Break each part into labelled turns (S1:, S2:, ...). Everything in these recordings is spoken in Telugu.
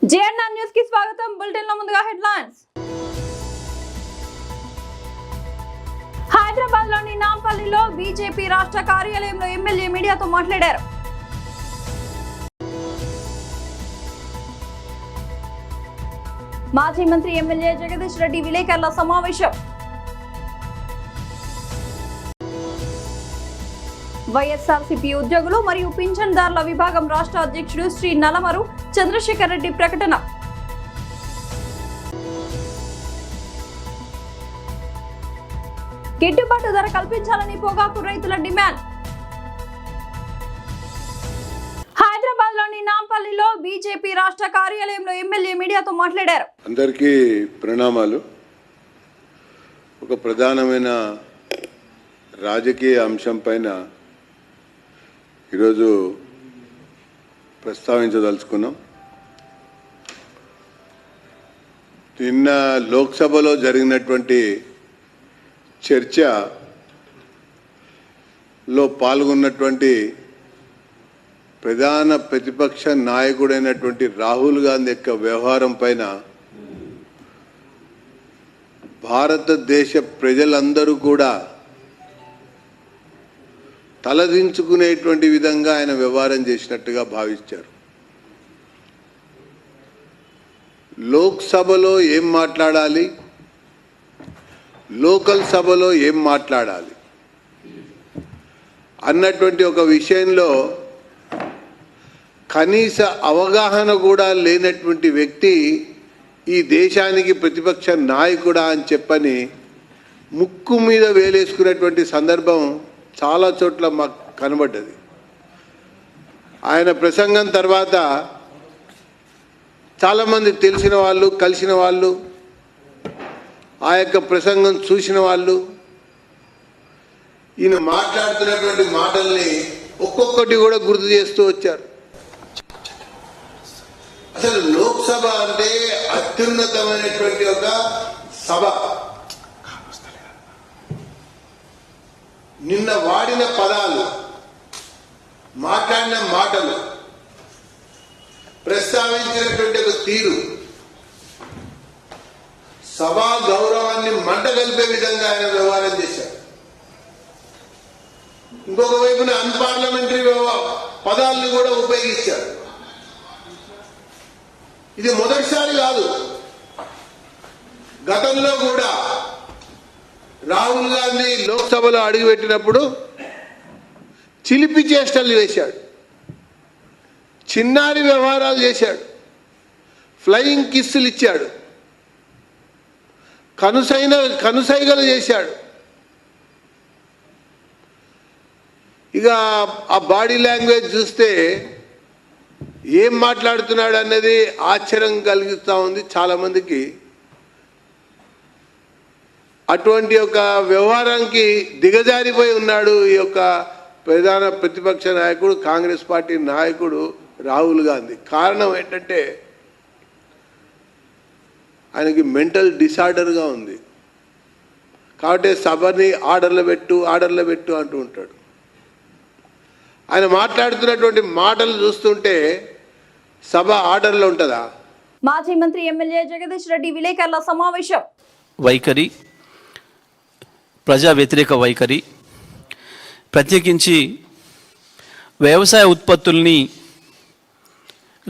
S1: జేఎన్ఆర్ న్యూస్ కి స్వాగతం. బులెటిన్ లో ముందుగా హెడ్లైన్స్. హైదరాబాద్ లోని నాంపల్లిలో బీజేపీ రాష్ట్ర కార్యాలయంలో ఎమ్మెల్యే మీడియాతో మాట్లాడారు. మాజీ మంత్రి ఎమ్మెల్యే జగదీష్ రెడ్డి విలేకరుల సమావేశం. వైఎస్ఆర్సీపీ ఉద్యోగులు మరియు పింఛన్దారుల విభాగం రాష్ట్ర అధ్యక్షుడు శ్రీ నలమరు చంద్రశేఖర్ రెడ్డి ప్రకటన. గిట్టుబాటు ధర కల్పించాలని పొగాకు రైతుల డిమాండ్. హైదరాబాద్ లోని నాంపల్లిలో బీజేపీ రాష్ట్ర కార్యాలయంలో ఎమ్మెల్యే మీడియాతో మాట్లాడారు.
S2: అందరికీ ప్రణామాలు. ఒక ప్రధానమైన రాజకీయ అంశం పైన ఈరోజు ప్రస్తావించదలుచుకున్నాం. నిన్న లోక్సభలో జరిగినటువంటి చర్చలో పాల్గొన్నటువంటి ప్రధాన ప్రతిపక్ష నాయకుడైనటువంటి రాహుల్ గాంధీ యొక్క వ్యవహారం పైన భారతదేశ ప్రజలందరూ కూడా తలదించుకునేటువంటి విధంగా ఆయన వ్యవహారం చేసినట్టుగా భావించారు. లోక్సభలో ఏం మాట్లాడాలి, లోకల్ సభలో ఏం మాట్లాడాలి అన్నటువంటి ఒక విషయంలో కనీస అవగాహన కూడా లేనటువంటి వ్యక్తి ఈ దేశానికి ప్రతిపక్ష నాయకుడా అని చెప్పని ముక్కు మీద వేలేసుకునేటువంటి సందర్భం చాలా చోట్ల మాకు కనబడ్డది. ఆయన ప్రసంగం తర్వాత చాలామంది తెలిసిన వాళ్ళు, కలిసిన వాళ్ళు, ఆ యొక్క ప్రసంగం చూసిన వాళ్ళు ఈయన మాట్లాడుతున్నటువంటి మాటల్ని ఒక్కొక్కటి కూడా గుర్తు చేస్తూ వచ్చారు. అసలు లోక్సభ అంటే అత్యున్నతమైనటువంటి ఒక సభ. నిన్న వాడిన పదాలు, మాట్లాడిన మాటలు, ప్రస్తావించినటువంటి ఒక తీరు సభా గౌరవాన్ని మంటగలిపే విధంగా ఆయన వ్యవహారం చేశారు. ఇంకొక వైపున అన్పార్లమెంటరీ పదాలను కూడా ఉపయోగించారు. ఇది మొదటిసారి కాదు. గతంలో కూడా రాహుల్ గాంధీ లోక్సభలో అడుగుపెట్టినప్పుడు చిలిపి చేష్టలు వేశాడు, చిన్నారి వ్యవహారాలు చేశాడు, ఫ్లయింగ్ కిస్సులు ఇచ్చాడు, కనుసైగలు చేశాడు. ఇక ఆ బాడీ లాంగ్వేజ్ చూస్తే ఏం మాట్లాడుతున్నాడు అన్నది ఆశ్చర్యం కలిగిస్తూ ఉంది చాలామందికి. అటువంటి ఒక వ్యవహారానికి దిగజారిపోయి ఉన్నాడు ఈ యొక్క ప్రధాన ప్రతిపక్ష నాయకుడు, కాంగ్రెస్ పార్టీ నాయకుడు రాహుల్ గాంధీ. కారణం ఏంటంటే ఆయనకి మెంటల్ డిసార్డర్గా ఉంది. కాబట్టి సభని ఆర్డర్లో పెట్టు అంటూ ఉంటాడు. ఆయన మాట్లాడుతున్నటువంటి మాటలు చూస్తుంటే సభ ఆర్డర్లో ఉంటుందా?
S1: మాజీ మంత్రి ఎమ్మెల్యే జగదీష్ రెడ్డి విలేకరుల సమావేశం.
S3: వైఖరి, ప్రజా వ్యతిరేక వైఖరి, ప్రత్యేకించి వ్యవసాయ ఉత్పత్తుల్ని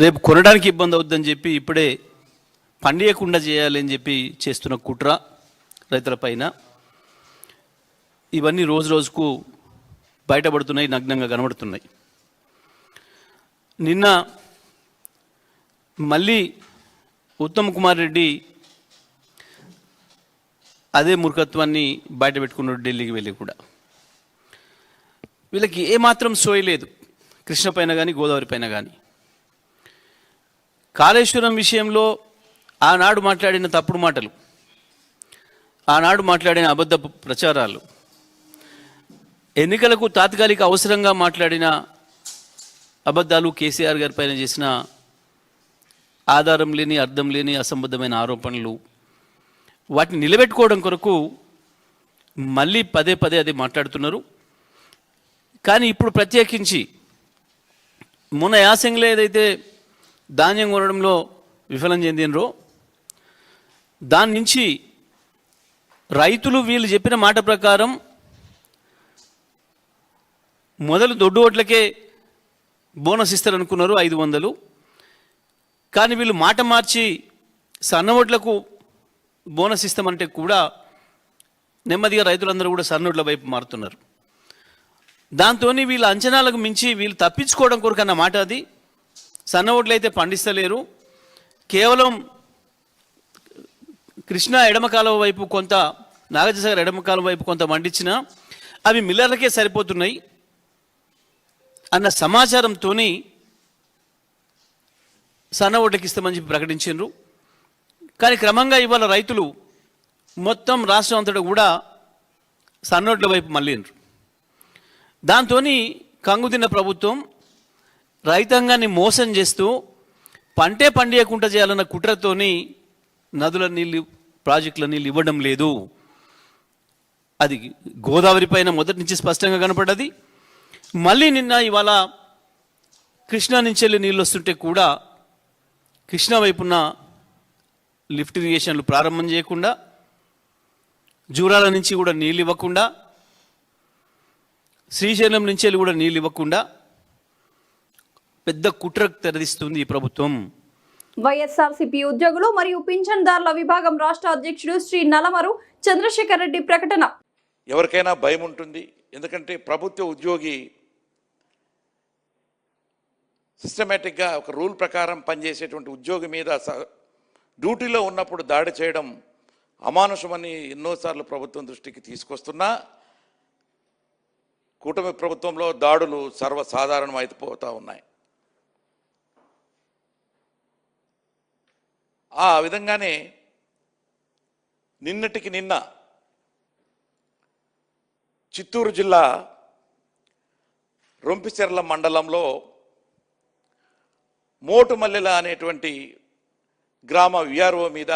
S3: రేపు కొనడానికి ఇబ్బంది అవుద్దని చెప్పి ఇప్పుడే పండియకుండా చేయాలని చెప్పి చేస్తున్న కుట్ర రైతులపైన, ఇవన్నీ రోజు రోజుకు బయటపడుతున్నాయి, నగ్నంగా కనబడుతున్నాయి. నిన్న మళ్ళీ ఉత్తమ్ కుమార్ రెడ్డి అదే మూర్ఖత్వాన్ని బయట పెట్టుకున్నాడు ఢిల్లీకి వెళ్ళి కూడా. వీళ్ళకి ఏమాత్రం సోయలేదు కృష్ణ పైన కానీ గోదావరి పైన కానీ. కాళేశ్వరం విషయంలో ఆనాడు మాట్లాడిన తప్పుడు మాటలు, ఆనాడు మాట్లాడిన అబద్ధ ప్రచారాలు, ఎన్నికలకు తాత్కాలిక అవసరంగా మాట్లాడిన అబద్ధాలు, కేసీఆర్ గారి పైన చేసిన ఆధారం లేని, అర్థం లేని, అసంబద్ధమైన ఆరోపణలు, వాటిని నిలబెట్టుకోవడం కొరకు మళ్ళీ పదే పదే అది మాట్లాడుతున్నారు. కానీ ఇప్పుడు ప్రత్యేకించి మొన్న యాసంగిలో ఏదైతే ధాన్యం కొనడంలో విఫలం చెందినరో దాని నుంచి రైతులు వీళ్ళు చెప్పిన మాట ప్రకారం మొదలు దొడ్డు ఓట్లకే బోనస్ ఇస్తారనుకున్నారు 500. కానీ వీళ్ళు మాట మార్చి సన్న ఓట్లకు బోనస్ ఇస్తామంటే కూడా నెమ్మదిగా రైతులందరూ కూడా సన్న ఓట్ల వైపు మారుతున్నారు. దాంతో వీళ్ళ అంచనాలకు మించి వీళ్ళు తప్పించుకోవడం కొరకు అన్న మాట అది. సన్న ఓట్లు అయితే పండిస్తలేరు, కేవలం కృష్ణా ఎడమ కాలువ వైపు కొంత, నాగార్జునసాగర్ ఎడమ కాలువ వైపు కొంత పండించినా అవి మిల్లర్లకే సరిపోతున్నాయి అన్న సమాచారంతో సన్న ఓట్లకి ఇస్తామని చెప్పి ప్రకటించారు. కానీ క్రమంగా ఇవాళ రైతులు మొత్తం రాష్ట్రం అంతటా కూడా సన్న ఓట్ల వైపు మళ్ళీండ్రు. దాంతో కంగుతిన్న ప్రభుత్వం రైతాంగాన్ని మోసం చేస్తూ పంటే పండియకుండా చేయాలన్న కుట్రతోని నదుల నీళ్ళు, ప్రాజెక్టుల నీళ్ళు ఇవ్వడం లేదు. అది గోదావరి పైన మొదటి నుంచి స్పష్టంగా కనపడ్డది. మళ్ళీ నిన్న ఇవాళ కృష్ణా నుంచి వెళ్ళి నీళ్ళు వస్తుంటే కూడా కృష్ణా వైపున లిఫ్ట్ ఇరిగేషన్లు ప్రారంభం చేయకుండా, జూరాల నుంచి కూడా నీళ్ళు ఇవ్వకుండా, శ్రీశైలం నుంచి వెళ్ళి కూడా నీళ్ళు ఇవ్వకుండా పెద్ద కుట్రకు తెరదిస్తుంది ఈ ప్రభుత్వం.
S1: వైఎస్ఆర్సీపీ ఉద్యోగులు మరియు పింఛన్దారుల విభాగం రాష్ట్ర అధ్యక్షుడు శ్రీ నలమరు చంద్రశేఖర్ రెడ్డి ప్రకటన.
S4: ఎవరికైనా భయం ఉంటుంది, ఎందుకంటే ప్రభుత్వ ఉద్యోగి సిస్టమేటిక్గా ఒక రూల్ ప్రకారం పనిచేసేటువంటి ఉద్యోగి మీద డ్యూటీలో ఉన్నప్పుడు దాడి చేయడం అమానుషమని ఎన్నోసార్లు ప్రభుత్వం దృష్టికి తీసుకొస్తున్నా కూటమి ప్రభుత్వంలో దాడులు సర్వసాధారణం అయిపోతూ ఉన్నాయి. ఆ విధంగానే నిన్నటికి నిన్న చిత్తూరు జిల్లా రొంపిచెర్ల మండలంలో మోటుమల్లెల అనేటువంటి గ్రామ విఆర్ఓ మీద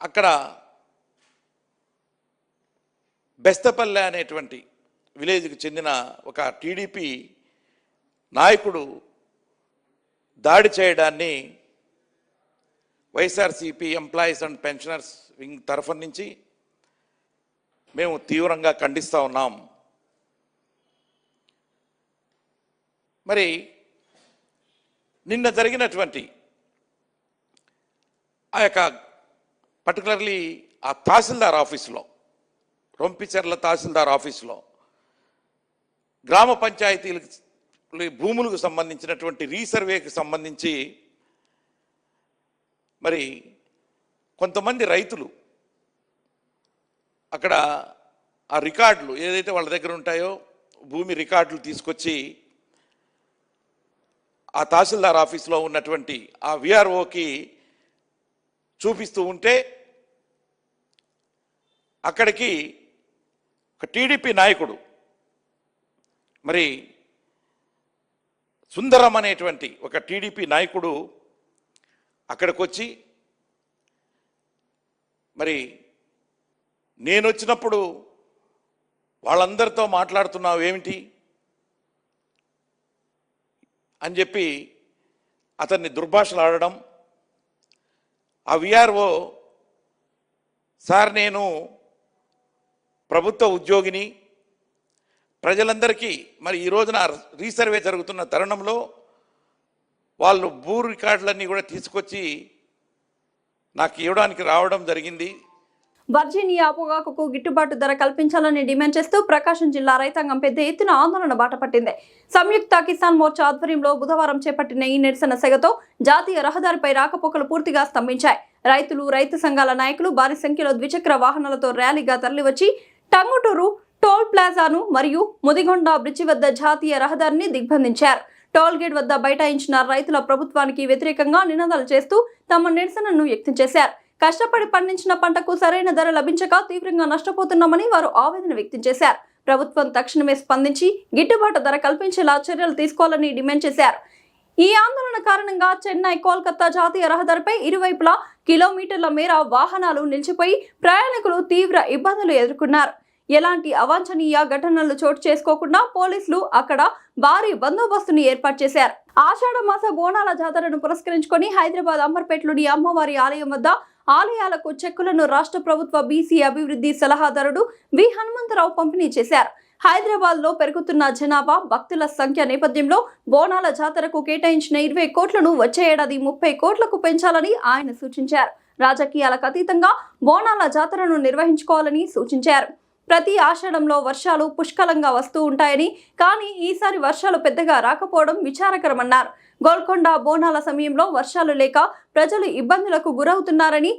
S4: అక్కడ బెస్తపల్లె అనేటువంటి విలేజ్కి చెందిన ఒక టీడీపీ నాయకుడు దాడి చేయడాన్ని YSRCP employees and pensioners wing తరఫు నుంచి మేము తీవ్రంగా ఖండిస్తూ ఉన్నాం. మరి నిన్న జరిగినటువంటి ఆ యొక్క పర్టికులర్లీ ఆ తహసీల్దార్ ఆఫీసులో, రొంపిచెర్ల తహసీల్దార్ ఆఫీసులో గ్రామ పంచాయతీలకు భూములకు సంబంధించినటువంటి రీసర్వేకి సంబంధించి మరి కొంతమంది రైతులు అక్కడ ఆ రికార్డులు ఏదైతే వాళ్ళ దగ్గర ఉంటాయో భూమి రికార్డులు తీసుకొచ్చి ఆ తహసీల్దార్ ఆఫీస్లో ఉన్నటువంటి ఆ విఆర్ఓకి చూపిస్తూ ఉంటే అక్కడికి ఒక టీడీపీ నాయకుడు మరి సుందరం అనేటువంటి ఒక టీడీపీ నాయకుడు అక్కడికి వచ్చి మరి నేను వచ్చినప్పుడు వాళ్ళందరితో మాట్లాడుతున్నావు ఏమిటి అని చెప్పి అతన్ని దుర్భాషలాడడం. ఆ విఆర్ఓ సార్ నేను ప్రభుత్వ ఉద్యోగిని, ప్రజలందరికీ మరి ఈ రోజున రీసర్వే జరుగుతున్న తరుణంలో వాళ్ళు భూ రికార్డులన్నీ కూడా తీసుకొచ్చి నాకు ఇవ్వడానికి రావడం జరిగింది.
S1: వర్జీనియా పొగాకుకు గిట్టుబాటు ధర కల్పించాలని డిమాండ్ చేస్తూ ప్రకాశం జిల్లా రైతాంగం పెద్ద ఎత్తున ఆందోళన బాటపట్టింది. సంయుక్త కిసాన్ మోర్చా ఆధ్వర్యంలో బుధవారం చేపట్టిన ఈ నిరసన సెగతో జాతీయ రహదారిపై రాకపోకలు పూర్తిగా స్తంభించాయి. రైతులు, రైతు సంఘాల నాయకులు భారీ సంఖ్యలో ద్విచక్ర వాహనాలతో ర్యాలీగా తరలివచ్చి టంగుటూరు టోల్ ప్లాజాను మరియు ముదిగొండ బ్రిడ్జి వద్ద జాతీయ రహదారిని దిగ్బంధించారు. టోల్ గేట్ వద్ద బైఠాయించిన రైతుల ప్రభుత్వానికి వ్యతిరేకంగా నినాదాలు చేస్తూ తమ నిరసనను వ్యక్తం చేశారు. కష్టపడి పండించిన పంటకు సరైన ధర లభించక తీవ్రంగా నష్టపోతున్నామని వారు ఆవేదన వ్యక్తం చేశారు. ప్రభుత్వం తక్షణమే స్పందించి గిట్టుబాటు ధర కల్పించేలా చర్యలు తీసుకోవాలని డిమాండ్ చేశారు. ఈ ఆందోళన కారణంగా చెన్నై కోల్కతా జాతీయ రహదారిపై ఇరువైపులా కిలోమీటర్ల మేర వాహనాలు నిలిచిపోయి ప్రయాణికులు తీవ్ర ఇబ్బందులు ఎదుర్కొన్నారు. ఎలాంటి అవాంఛనీయ ఘటనలు చోటు చేసుకోకుండా పోలీసులు అక్కడ భారీ బందోబస్తుని ఏర్పాటు చేశారు. ఆషాఢ మాస బోనాల జాతరను పురస్కరించుకొని హైదరాబాద్ అంబర్పేటలోని అమ్మవారి ఆలయం వద్ద ఆలయాలకు చెక్కులను రాష్ట్ర ప్రభుత్వ బీసీ అభివృద్ధి సలహాదారుడు వి హనుమంతరావు పంపిణీ చేశారు. హైదరాబాద్ లో పెరుగుతున్న జనాభా భక్తుల సంఖ్య నేపథ్యంలో బోనాల జాతరకు కేటాయించిన 20 కోట్లను వచ్చే ఏడాది 30 కోట్లకు పెంచాలని ఆయన సూచించారు. రాజకీయాలకు అతీతంగా బోనాల జాతరను నిర్వహించుకోవాలని సూచించారు. ప్రతి ఆషాఢంలో వర్షాలు పుష్కలంగా వస్తూ ఉంటాయని, కానీ ఈసారి వర్షాలు పెద్దగా రాకపోవడం విచారకరమన్నారు. గోల్కొండ బోనాల సమయంలో వర్షాలు లేక ప్రజలు ఇబ్బందులకు గురవుతున్నారని,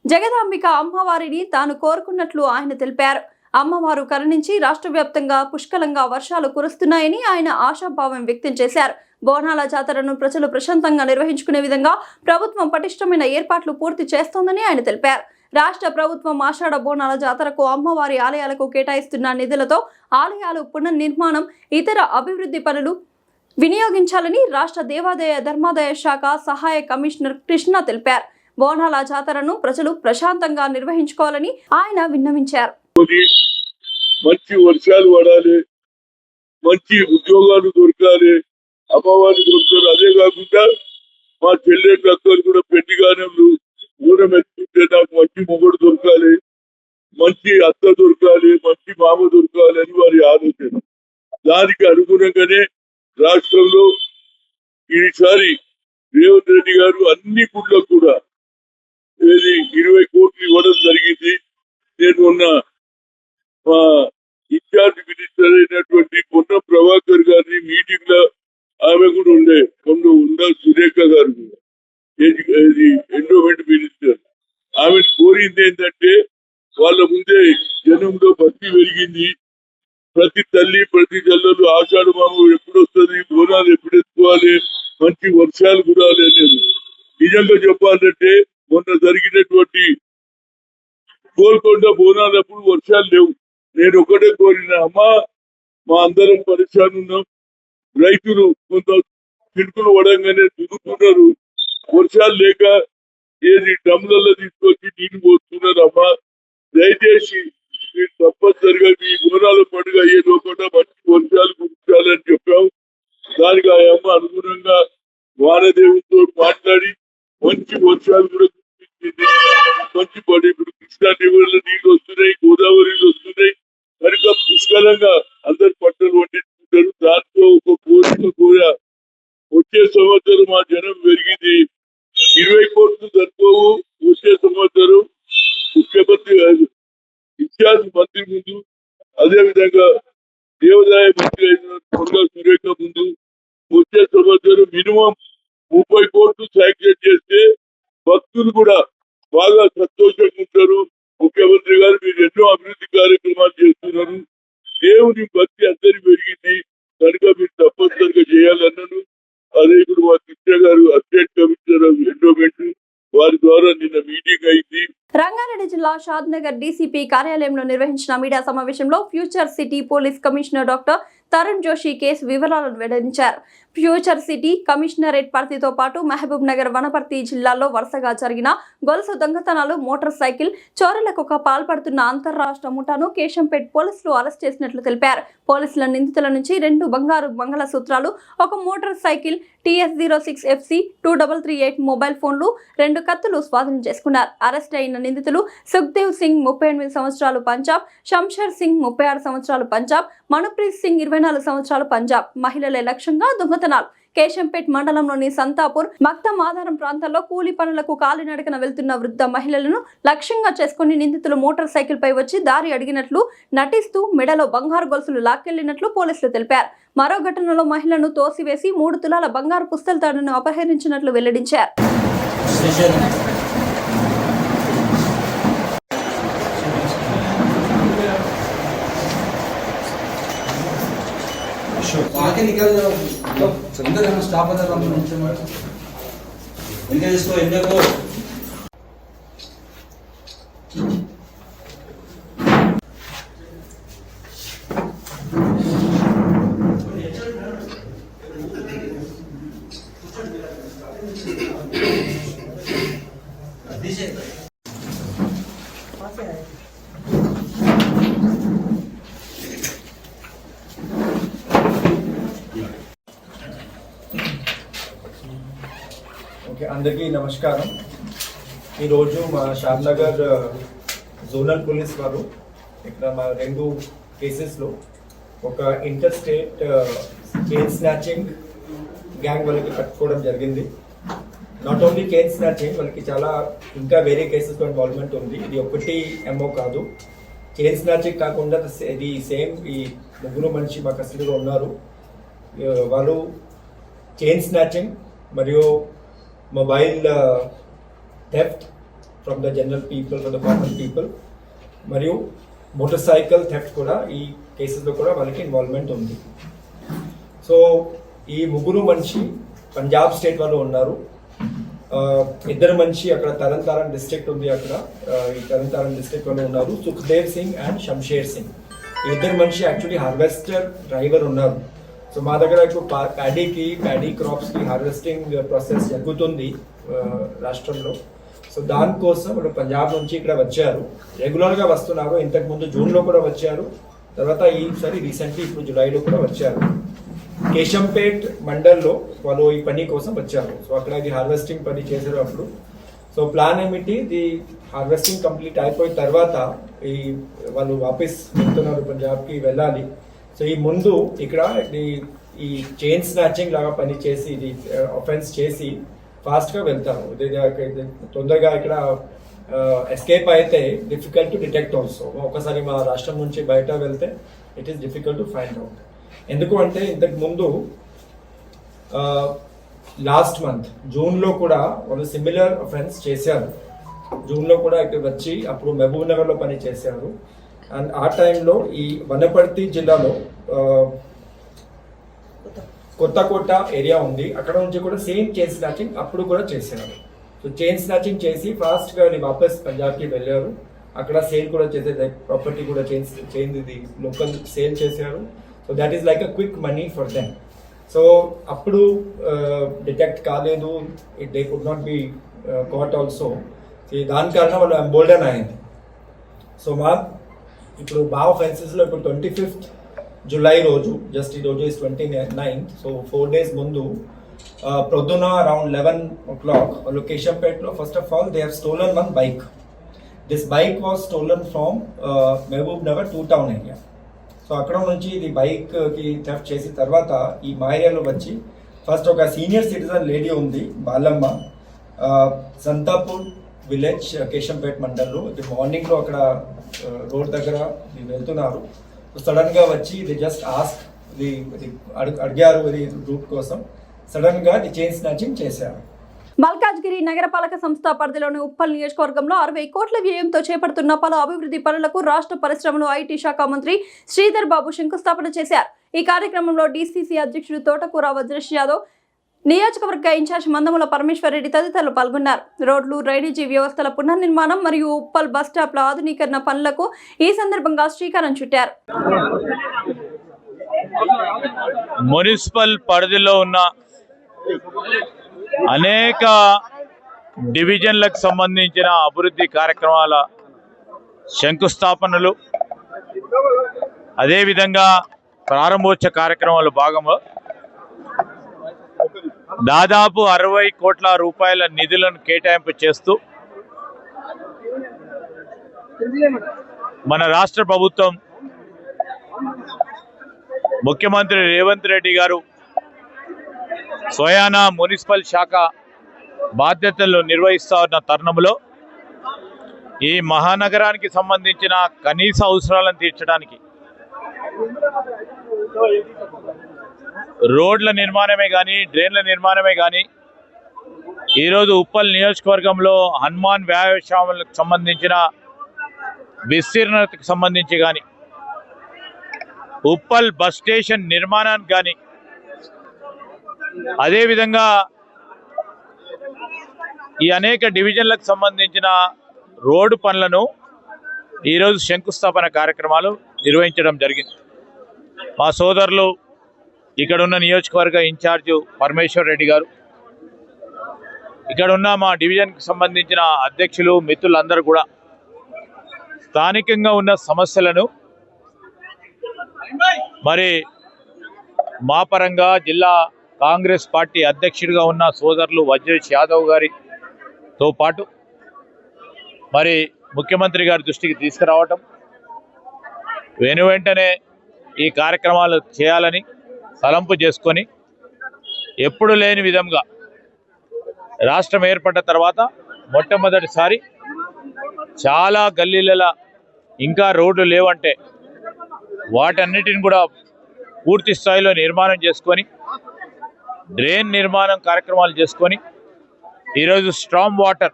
S1: జగదాంబిక అమ్మవారిని తాను కోరుకున్నట్లు ఆయన తెలిపారు. అమ్మవారు కరుణించి రాష్ట్ర వ్యాప్తంగా పుష్కలంగా వర్షాలు కురుస్తున్నాయని ఆయన ఆశాభావం వ్యక్తం చేశారు. బోనాల జాతరను ప్రజలు ప్రశాంతంగా నిర్వహించుకునే విధంగా ప్రభుత్వం పటిష్టమైన ఏర్పాట్లు పూర్తి చేస్తోందని ఆయన తెలిపారు. రాష్ట్ర ప్రభుత్వం ఆషాఢ బోనాల జాతరకు అమ్మవారి ఆలయాలకు కేటాయిస్తున్న నిధులతో ఆలయాలు పునర్నిర్మాణం, ఇతర అభివృద్ధి పనులు వినియోగించాలని రాష్ట్ర దేవాదాయ ధర్మాదాయ శాఖ సహాయ కమిషనర్ కృష్ణ తెలిపారు. బోనాల జాతరను ప్రజలు ప్రశాంతంగా నిర్వహించుకోవాలని ఆయన విన్నవించారు.
S5: మంచి వర్షాలు పడాలి, మంచి ఉద్యోగాలు దొరకాలి, అమ్మవారి దొరకాలి. అదే కాకుండా మా చెల్లెళ్ళు అక్కలు కూడా పెళ్లి గానెలు దూరం ఎత్తుకుంటే నాకు మంచి మొగుడు దొరకాలి, మంచి అత్త దొరకాలి, మంచి మామ దొరకాలి అని వారి ఆలోచన. దానికి అనుగుణంగానే రాష్ట్రంలో ఈసారి రేవంత్ రెడ్డి గారు అన్ని గుళ్ళకు కూడా 20 కోట్లు ఇవ్వడం జరిగింది. నేను ఉన్న మా ఇన్ఛార్జ్ మినిస్టర్ అయినటువంటి పొన్నం ప్రభాకర్ గారిని మీటింగ్ లో ఆమె కూడా ఉండే సురేఖ గారు కూడా ఎండోమెంట్ మినిస్టర్ ఆమె కోరింది ఏంటంటే వాళ్ళ ముందే జనంలో భక్తి పెరిగింది. ప్రతి తల్లి ప్రతి జల్లలు ఆషాఢ మాము ఎప్పుడు వస్తుంది, బోనాలు ఎప్పుడు ఎత్తుకోవాలి, మంచి వర్షాలు కురాలి అనేది. నిజంగా చెప్పాలంటే మొన్న జరిగినటువంటి గోల్కొండ బోనాలప్పుడు వర్షాలు లేవు. నేను ఒకటే కోరిన, అమ్మా మా అందరం పరిశాన్ ఉన్నాం, రైతులు కొంత చినుకులు పడంగానే దిగుతున్నారు, వర్షాలు లేక డ్రమ్లలో తీసుకొచ్చి నీళ్లు పోస్తున్నారు. అమ్మా దయచేసి మీరు తప్పనిసరిగా మీ బోనాల పండుగ అయ్యే లోపల మంచి వర్షాలు కురించాలని చెప్పాం. దానికి ఆ అమ్మ అనుగుణంగా వానదేవుతో మాట్లాడి మంచి వర్షాలు కూడా కురిపించింది. మంచి పడి ఇప్పుడు కృష్ణా రివర్లో నీళ్లు వస్తున్నాయి, గోదావరిలో వస్తున్నాయి కనుక పుష్కలంగా అందరు పంటలు పండించుకుంటారు. దాంతో ఒక కోరిక కూడా వచ్చే సంవత్సరం మా జనం పెరిగింది. 20 కోట్లు సరిపోవు. వచ్చే సంవత్సరం ముఖ్యమంత్రి ఇన్ఛార్జ్ మంత్రి ముందు, అదే విధంగా దేవాదాయ మంత్రి అయిన కొండా సురేఖ ముందు వచ్చే సంవత్సరం మినిమం 30 కోట్లు శాంక్షన్ చేస్తే భక్తులు కూడా బాగా సంతోషంగా ఉంటారు. ముఖ్యమంత్రి గారు మీరు ఎన్నో అభివృద్ధి కార్యక్రమాలు చేస్తున్నారు, దేవుని భక్తి అందరి పెరిగింది కనుక మీరు తప్పనిసరిగా చేయాలన్నాను. అదే ఇప్పుడు మా కృష్ణ గారు అసిస్టెంట్ కమిషనర్ ఎండోమెంట్ వారి ద్వారా నిన్న మీటింగ్ అయింది.
S1: రంగారెడ్డి జిల్లా షాద్నగర్ డీసీపీ కార్యాలయంలో నిర్వహించిన మీడియా సమావేశంలో future city police commissioner doctor Tarun Joshi case వివరాలను వెల్లడించారు. ఫ్యూచర్ సిటీ కమిషనరేట్ పరిధితో పాటు మహబూబ్ నగర్, వనపర్తి జిల్లాల్లో వరుసగా జరిగిన గొలుసు దొంగతనాలు, మోటార్ సైకిల్ చోరీలకు పాల్పడుతున్న అంతర్రాష్ట్ర ముఠాను కేశంపేట్ పోలీసులు అరెస్ట్ చేసినట్లు తెలిపారు. పోలీసుల నిందితుల నుంచి 2 బంగారు మంగళసూత్రాలు, 1 మోటార్ సైకిల్ TS06FC 2338 మొబైల్ ఫోన్లు, 2 కత్తులు స్వాధీనం చేసుకున్నారు. అరెస్ట్ అయిన నిందితులు సుఖ్దేవ్ సింగ్ 38 సంవత్సరాలు పంజాబ్, శంషర్ సింగ్ 36 సంవత్సరాలు పంజాబ్, మనుప్రీత్ సింగ్ 24 సంవత్సరాలు పంజాబ్. మహిళలే లక్ష్యంగా దొంగతనాలు. కేశంపేట్ మండలంలోని సంతాపూర్, మక్తం ఆధారం ప్రాంతాల్లో కూలీ పనులకు కాలినడకన వెళ్తున్న వృద్ధ మహిళలను లక్ష్యంగా చేసుకుని నిందితులు మోటార్ సైకిల్ పై వచ్చి దారి అడిగినట్లు నటిస్తూ మెడలో బంగారు గొలుసులు లాక్కెళ్లినట్లు పోలీసులు తెలిపారు. మరో ఘటనలో మహిళను తోసివేసి 3 తులాల బంగారు పుస్తల తాడును అపహరించినట్లు వెల్లడించారు.
S6: आगे निकल जाओ, अंदर हम स्टाफ अंदर हम नीचे मत इनके इसको इनके को दीजिए
S7: ఓకే, అందరికీ నమస్కారం. ఈరోజు మా షాద్నగర్ జోనల్ పోలీస్ వారు ఇక్కడ మా 2 కేసెస్లో ఒక inter state chain snatching gang వాళ్ళకి పట్టుకోవడం జరిగింది. నాట్ ఓన్లీ చైన్ స్నాచింగ్, వాళ్ళకి చాలా ఇంకా వేరే కేసెస్లో ఇన్వాల్వ్మెంట్ ఉంది. ఇది ఒకటి ఎంఓ కాదు. చైన్ స్నాచింగ్ కాకుండా ఇది సేమ్ ఈ 3 మనిషి మా కస్టడీలో ఉన్నారు. వాళ్ళు చైన్ స్నాచింగ్ మరియు mobile theft from the general people, from the common people, మరియు మోటార్ సైకిల్ థెఫ్ట్ కూడా ఈ కేసెస్లో కూడా వాళ్ళకి ఇన్వాల్వ్మెంట్ ఉంది. సో ఈ 3 మనిషి పంజాబ్ స్టేట్ వాళ్ళు ఉన్నారు. 2 మనిషి అక్కడ తరణ్ తారణ్ డిస్ట్రిక్ట్ ఉంది, అక్కడ ఈ తరణ్ తారణ్ డిస్ట్రిక్ట్ వాళ్ళు ఉన్నారు, సుఖ్దేవ్ సింగ్ అండ్ షంషేర్ సింగ్. ఈ 2 మనిషి యాక్చువల్లీ హార్వెస్టర్ డ్రైవర్ ఉన్నారు. సో మా దగ్గర ఇప్పుడు ప్యాడీ క్రాప్స్కి హార్వెస్టింగ్ ప్రాసెస్ జరుగుతుంది రాష్ట్రంలో. సో దానికోసం వాళ్ళు పంజాబ్ నుంచి ఇక్కడ వచ్చారు, రెగ్యులర్గా వస్తున్నారు. ఇంతకుముందు జూన్లో కూడా వచ్చారు, తర్వాత ఈసారి రీసెంట్లీ ఇప్పుడు జులైలో కూడా వచ్చారు. కేశంపేట్ మండల్లో వాళ్ళు ఈ పని కోసం వచ్చారు. సో అక్కడ ఇది హార్వెస్టింగ్ పని చేశారు అప్పుడు. సో ప్లాన్ ఏమిటి, ఇది హార్వెస్టింగ్ కంప్లీట్ అయిపోయిన తర్వాత ఈ వాళ్ళు వాపస్ వెళ్తున్నారు, పంజాబ్కి వెళ్ళాలి. సో ఈ ముందు ఇక్కడ ఈ చైన్ స్నాచింగ్ లాగా పని చేసి ఇది అఫెన్స్ చేసి ఫాస్ట్గా వెళ్తారు. తొందరగా ఇక్కడ ఎస్కేప్ అయితే డిఫికల్ట్ టు డిటెక్ట్ ఆల్సో. ఒకసారి మా రాష్ట్రం నుంచి బయట వెళ్తే it is difficult to find out. ఎందుకు అంటే ఇంతకు ముందు లాస్ట్ మంత్ జూన్లో కూడా వాళ్ళు సిమిలర్ అఫెన్స్ చేశారు. జూన్లో కూడా ఇక్కడ వచ్చి అప్పుడు మహబూబ్ నగర్లో పని చేశారు. అండ్ ఆ టైంలో ఈ వనపర్తి జిల్లాలో కొత్తకోట ఏరియా ఉంది, అక్కడ నుంచి కూడా సేమ్ చైన్ స్నాచింగ్ అప్పుడు కూడా చేశారు. సో చైన్ స్నాచింగ్ చేసి ఫాస్ట్గా వాపస్ పంజాబ్కి వెళ్ళారు. అక్కడ సేల్ కూడా చేసే ప్రాపర్టీ కూడా చైన్ ఇది లోకల్ సేల్ చేశారు. So that is like a quick money for them. So అప్పుడు డిటెక్ట్ కాలేదు, they could not be caught also. దాని కారణం వాళ్ళు ఎంబోల్డన్ అయింది. సో ఇప్పుడు మా ఆఫెన్సెస్లో ఇప్పుడు 25th జులై రోజు, జస్ట్ ఈ రోజు ఇస్ 29th, సో 4 days ముందు ప్రొద్దున అరౌండ్ 11 o'clock వాళ్ళు కేశంపేట్లో first of all they have stolen one bike. This bike was stolen from Mahabubnagar 2 town area. So అక్కడ నుంచి ఇది బైక్కి థెఫ్ట్ చేసిన తర్వాత ఈ మా ఏరియాలో వచ్చి ఫస్ట్ ఒక సీనియర్ సిటిజన్ లేడీ ఉంది, బాలమ్మ, సంతాపూర్ విలేజ్, కేశంపేట్ మండల్లో. ఇది మార్నింగ్లో అక్కడ రోడ్ దగ్గర వెళ్తున్నారు. సడన్గా వచ్చి ఇది జస్ట్ ఆస్క్ అడిగారు ఇది రూట్ కోసం. సడన్గా ఇది చైన్ స్నాచింగ్ చేశారు.
S1: మల్కాజ్గిరి నగరపాలక సంస్థ పరిధిలోని ఉప్పల్ నియోజకవర్గంలో 60 కోట్ల వ్యయంతో చేపడుతున్న పలు అభివృద్ధి పనులకు రాష్ట్ర పరిశ్రమలు ఐటీ శాఖ మంత్రి శ్రీధర్ బాబు శంకుస్థాపన చేశారు. ఈ కార్యక్రమంలో డీసీసీ అధ్యక్షుడు తోటకూర వజ్రేష్ యాదవ్, నియోజకవర్గ ఇన్ఛార్జ్ మందముల పరమేశ్వర్ రెడ్డి తదితరులు పాల్గొన్నారు. రోడ్లు, డ్రైనేజీ వ్యవస్థల పునర్నిర్మాణం మరియు ఉప్పల్ బస్ స్టాప్ల ఆధునీకరణ పనులకు ఈ సందర్భంగా శ్రీకారం చుట్టారు.
S8: మున్సిపల్ పరిధిలో ఉన్న అనేక డివిజన్లకు సంబంధించిన అభివృద్ధి కార్యక్రమాల శంకుస్థాపనలు, అదేవిధంగా ప్రారంభోత్సవ కార్యక్రమాల భాగంగా దాదాపు 60 కోట్ల రూపాయల నిధులను కేటాయింపు చేస్తూ మన రాష్ట్ర ప్రభుత్వం, ముఖ్యమంత్రి రేవంత్ రెడ్డి గారు స్వయానా మున్సిపల్ శాఖ బాధ్యతలు నిర్వహిస్తూ ఉన్న తరుణంలో ఈ మహానగరానికి సంబంధించిన కనీస అవసరాలను తీర్చడానికి రోడ్ల నిర్మాణమే కానీ, డ్రైన్ల నిర్మాణమే కానీ, ఈరోజు ఉప్పల్ నియోజకవర్గంలో హనుమాన్ వ్యాయామశాలకు సంబంధించిన విస్తీర్ణతకు సంబంధించి కానీ, ఉప్పల్ బస్ స్టేషన్ నిర్మాణానికి కానీ, అదేవిధంగా ఈ అనేక డివిజన్లకు సంబంధించిన రోడ్డు పనులను ఈరోజు శంకుస్థాపన కార్యక్రమాలు నిర్వహించడం జరిగింది. మా సోదరులు ఇక్కడ ఉన్న నియోజకవర్గ ఇన్ఛార్జు పరమేశ్వర్ రెడ్డి గారు, ఇక్కడ ఉన్న మా డివిజన్కి సంబంధించిన అధ్యక్షులు, మిత్రులందరూ కూడా స్థానికంగా ఉన్న సమస్యలను మరి మా పరంగా, జిల్లా కాంగ్రెస్ పార్టీ అధ్యక్షుడిగా ఉన్న సోదరులు వజ్రేష్ యాదవ్ గారితో పాటు మరి ముఖ్యమంత్రి గారి దృష్టికి తీసుకురావటం, వెంటనే ఈ కార్యక్రమాలు చేయాలని తలంపు చేసుకొని ఎప్పుడు లేని విధంగా రాష్ట్రం ఏర్పడ్డ తర్వాత మొట్టమొదటిసారి చాలా గల్లీలలో ఇంకా రోడ్లు లేవంటే వాటన్నిటిని కూడా పూర్తి స్థాయిలో నిర్మాణం చేసుకొని డ్రైన్ నిర్మాణం కార్యక్రమాలు చేసుకొని ఈరోజు స్ట్రాంగ్ వాటర్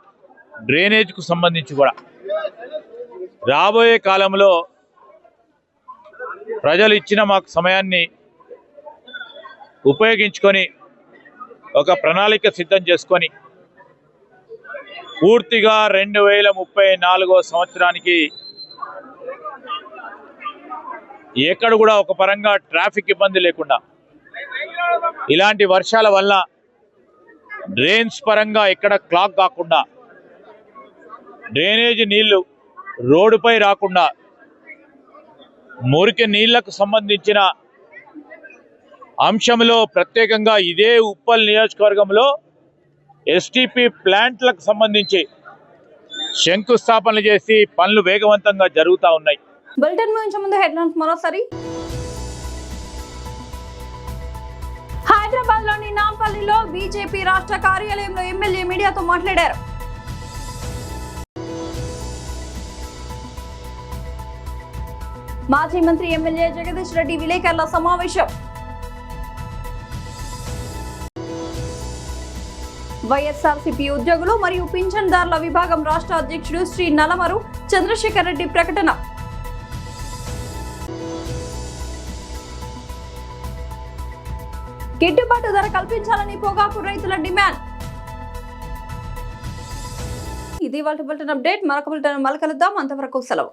S8: డ్రైనేజ్కు సంబంధించి కూడా రాబోయే కాలంలో ప్రజలు ఇచ్చిన మాకు సమయాన్ని ఉపయోగించుకొని ఒక ప్రణాళిక సిద్ధం చేసుకొని పూర్తిగా 2034 సంవత్సరానికి ఎక్కడ కూడా ఒక పరంగా ట్రాఫిక్ ఇబ్బంది లేకుండా, ఇలాంటి వర్షాల వల్ల డ్రైన్స్ పరంగా ఎక్కడ క్లాగ్ కాకుండా, డ్రైనేజ్ నీళ్లు రోడ్డుపై రాకుండా, మురికి నీళ్లకు సంబంధించిన అంశంలో ప్రత్యేకంగా ఇదే ఉప్పల్ నియోజకవర్గంలో ఎస్టీపీ ప్లాంట్లకు సంబంధించి శంకుస్థాపనలు చేసి పనులు వేగవంతంగా జరుగుతూ ఉన్నాయి.
S1: బులెటిన్ ముగించే ముందు హెడ్లైన్స్ మరోసారి. హైదరాబాద్ లోని నాంపల్లిలో బీజేపీ రాష్ట్ర కార్యాలయంలో ఎమ్మెల్యే మీడియాతో మాట్లాడారు. మాజీ మంత్రి ఎమ్మెల్యే జగదీష్ రెడ్డి విలేకరుల సమావేశం. వైఎస్ఆర్సీపీ ఉద్యోగులు మరియు పింఛన్దారుల విభాగం రాష్ట్ర అధ్యక్షుడు శ్రీ నలమరు చంద్రశేఖర్ రెడ్డి ప్రకటన. గిట్టుబాటు ధర కల్పించాలని పొగాకు రైతుల డిమాండ్. ఇది వాళ్ళ బులెటిన్ అప్డేట్. మరొక బులెటిన్ మళ్ళీ కలుద్దాం. అంతవరకు సెలవు.